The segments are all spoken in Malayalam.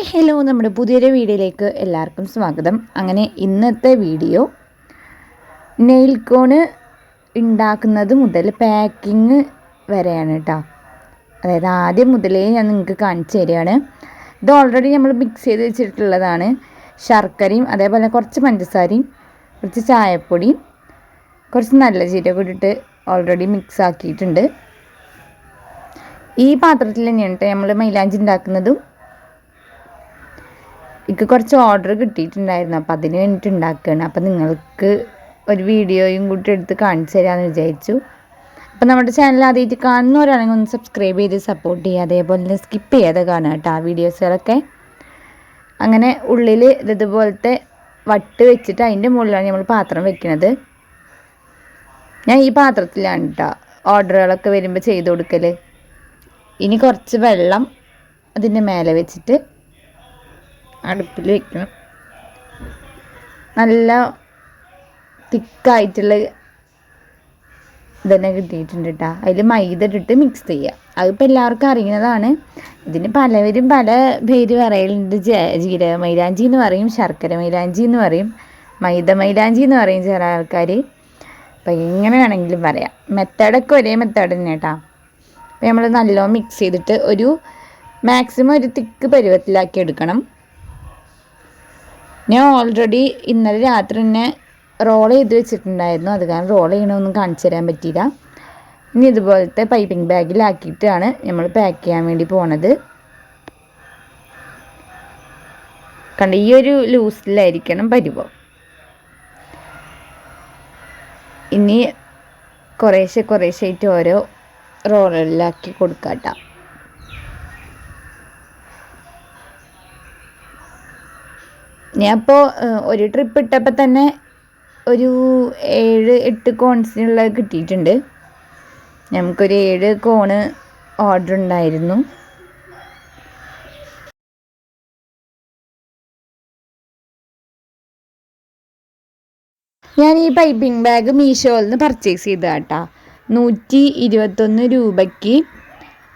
ഹായ് ഹലോ, നമ്മുടെ പുതിയൊരു വീഡിയോയിലേക്ക് എല്ലാവർക്കും സ്വാഗതം. അങ്ങനെ ഇന്നത്തെ വീഡിയോ നെയിൽ കോൺ ഉണ്ടാക്കുന്നത് മുതൽ പാക്കിങ് വരെയാണ് കേട്ടോ. അതായത് ആദ്യം മുതലേ ഞാൻ നിങ്ങൾക്ക് കാണിച്ചു തരികയാണ്. ഇത് ഓൾറെഡി നമ്മൾ മിക്സ് ചെയ്ത് വെച്ചിട്ടുള്ളതാണ്. ശർക്കരയും അതേപോലെ കുറച്ച് പഞ്ചസാരയും കുറച്ച് ചായപ്പൊടിയും കുറച്ച് നല്ല ജീരകം ഇട്ടിട്ട് ഓൾറെഡി മിക്സ് ആക്കിയിട്ടുണ്ട്. ഈ പാത്രത്തിൽ തന്നെയാണ് കേട്ടോ നമ്മൾ മൈലാഞ്ചി ഉണ്ടാക്കുന്നതും. എനിക്ക് കുറച്ച് ഓർഡർ കിട്ടിയിട്ടുണ്ടായിരുന്നു, അപ്പോൾ അതിന് വേണ്ടിയിട്ട് ഉണ്ടാക്കുകയാണ്. അപ്പോൾ നിങ്ങൾക്ക് ഒരു വീഡിയോയും കൂടി എടുത്ത് കാണിച്ചു തരാമെന്ന് വിചാരിച്ചു. അപ്പോൾ നമ്മുടെ ചാനൽ ആദ്യമായിട്ട് കാണുന്നവരാണെങ്കിൽ ഒന്ന് സബ്സ്ക്രൈബ് ചെയ്ത് സപ്പോർട്ട് ചെയ്യുക. അതേപോലെ തന്നെ സ്കിപ്പ് ചെയ്യാതെ കാണുക കേട്ടോ ആ വീഡിയോസുകളൊക്കെ. അങ്ങനെ ഉള്ളിൽ ഇതുപോലത്തെ വട്ട് വെച്ചിട്ട് അതിൻ്റെ മുകളിലാണ് നമ്മൾ പാത്രം വെക്കുന്നത്. ഞാൻ ഈ പാത്രത്തിലാണ് കേട്ടോ ഓർഡറുകളൊക്കെ വരുമ്പോൾ ചെയ്ത് കൊടുക്കൽ. ഇനി കുറച്ച് വെള്ളം അതിൻ്റെ മേലെ വെച്ചിട്ട് അടുപ്പിൽ വെക്കണം. നല്ല തിക്കായിട്ടുള്ള ഇതന്നെ കിട്ടിയിട്ടുണ്ട് കേട്ടോ. അതിൽ മൈദ ഇട്ടിട്ട് മിക്സ് ചെയ്യുക. അതിപ്പോൾ എല്ലാവർക്കും അറിയുന്നതാണ്. ഇതിന് പലവരും പല പേര് പറയലുണ്ട്. ജീരക മൈലാഞ്ചി എന്ന് പറയും, ശർക്കര മൈലാഞ്ചി എന്ന് പറയും, മൈദ മൈലാഞ്ചി എന്ന് പറയും ചില ആൾക്കാർ. അപ്പം എങ്ങനെ വേണമെങ്കിലും പറയാം. മെത്തേഡൊക്കെ ഒരേ മെത്തേഡ് തന്നെ കേട്ടോ. അപ്പോൾ നമ്മൾ നല്ലോണം മിക്സ് ചെയ്തിട്ട് ഒരു മാക്സിമം ഒരു തിക്ക് പരുവത്തിലാക്കി എടുക്കണം. ഞാൻ ഓൾറെഡി ഇന്നലെ രാത്രി തന്നെ റോൾ ചെയ്ത് വെച്ചിട്ടുണ്ടായിരുന്നു. അത് കാരണം റോൾ ചെയ്യണമെന്നും കാണിച്ചു തരാൻ പറ്റിയില്ല. ഇനി ഇതുപോലത്തെ പൈപ്പിംഗ് ബാഗിലാക്കിയിട്ടാണ് നമ്മൾ പാക്ക് ചെയ്യാൻ വേണ്ടി പോണത്. കണ്ട ഈ ഒരു ലൂസിലായിരിക്കണം പരുവം. ഇനി കുറേശ്ശെ ആയിട്ട് ഓരോ റോളിലാക്കി കൊടുക്കാം. ഞാൻ ഇപ്പോൾ ഒരു ട്രിപ്പ് ഇട്ടപ്പോൾ തന്നെ ഒരു 7-8 കോൺസിനുള്ള കിട്ടിയിട്ടുണ്ട്. നമുക്കൊരു 7 കോണ് ഓർഡർ ഉണ്ടായിരുന്നു. ഞാൻ ഈ പൈപ്പിംഗ് ബാഗ് മീഷോയിൽ നിന്ന് പർച്ചേസ് ചെയ്തതാണ് കേട്ടോ. 121 രൂപയ്ക്ക്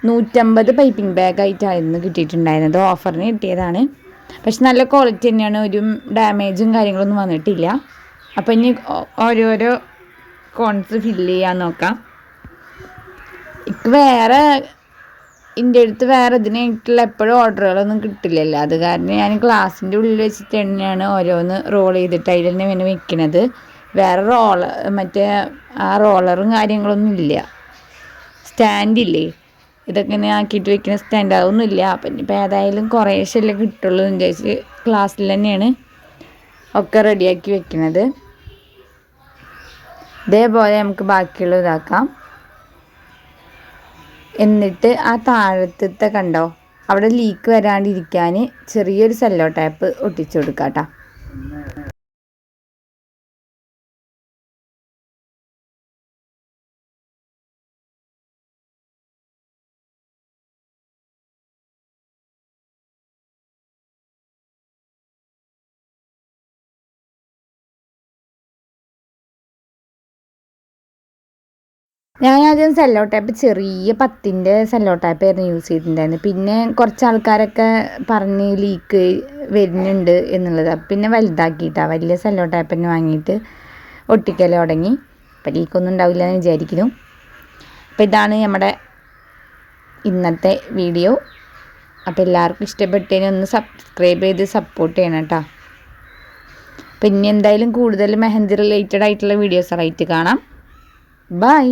150 പൈപ്പിംഗ് ബാഗായിട്ടായിരുന്നു കിട്ടിയിട്ടുണ്ടായിരുന്നത്. ഓഫറിന് കിട്ടിയതാണ്. പക്ഷെ നല്ല ക്വാളിറ്റി തന്നെയാണ്, ഒരു ഡാമേജും കാര്യങ്ങളൊന്നും വന്നിട്ടില്ല. അപ്പം ഇനി ഓരോരോ കോൺസ് ഫില്ല് ചെയ്യാൻ നോക്കാം. വേറെ എൻ്റെ അടുത്ത് വേറെ ഇതിനായിട്ടുള്ള എപ്പോഴും ഓർഡറുകളൊന്നും കിട്ടില്ലല്ലോ. അത് കാരണം ഞാൻ ഗ്ലാസിൻ്റെ ഉള്ളിൽ വെച്ചിട്ട് തന്നെയാണ് ഓരോന്ന് റോൾ ചെയ്തിട്ട് അതിൽ തന്നെ പിന്നെ വെക്കുന്നത്. വേറെ മറ്റേ ആ റോളറും കാര്യങ്ങളൊന്നും ഇല്ല. സ്റ്റാൻഡില്ലേ, ഇതൊക്കെ ഇങ്ങനെ ആക്കിയിട്ട് വെക്കുന്ന സ്റ്റാൻഡ് അതൊന്നുമില്ല. അപ്പം ഇനിയിപ്പോൾ ഏതായാലും കുറേശ്ശല്ലേ കിട്ടുള്ളൂ എന്ന് വിചാരിച്ച് ക്ലാസ്സിൽ തന്നെയാണ് ഒക്കെ റെഡിയാക്കി വെക്കുന്നത്. ഇതേപോലെ നമുക്ക് ബാക്കിയുള്ള ഇതാക്കാം. എന്നിട്ട് ആ താഴത്തെ കണ്ടോ, അവിടെ ലീക്ക് വരാണ്ടിരിക്കാൻ ചെറിയൊരു സെല്ലോ ടാപ്പ് ഒട്ടിച്ചു കൊടുക്കാം കേട്ടോ. ഞാൻ ആദ്യം സെല്ലോ ടാപ്പ് ചെറിയ 10-ൻ്റെ സെല്ലോ ടാപ്പായിരുന്നു യൂസ് ചെയ്തിട്ടുണ്ടായിരുന്നു. പിന്നെ കുറച്ച് ആൾക്കാരൊക്കെ പറഞ്ഞ് ലീക്ക് വരുന്നുണ്ട് എന്നുള്ളത്. പിന്നെ വലുതാക്കിയിട്ടാണ് വലിയ സെല്ലോ ടാപ്പ് തന്നെ വാങ്ങിയിട്ട് ഒട്ടിക്കൽ തുടങ്ങി. അപ്പം ലീക്കൊന്നും ഉണ്ടാവില്ല എന്ന് വിചാരിക്കുന്നു. അപ്പോൾ ഇതാണ് നമ്മുടെ ഇന്നത്തെ വീഡിയോ. അപ്പോൾ എല്ലാവർക്കും ഇഷ്ടപ്പെട്ടതിന് ഒന്ന് സബ്സ്ക്രൈബ് ചെയ്ത് സപ്പോർട്ട് ചെയ്യണം കേട്ടോ. അപ്പോൾ ഇനി എന്തായാലും കൂടുതൽ മെഹന്തി റിലേറ്റഡ് ആയിട്ടുള്ള വീഡിയോസായിട്ട് കാണാം. ബൈ.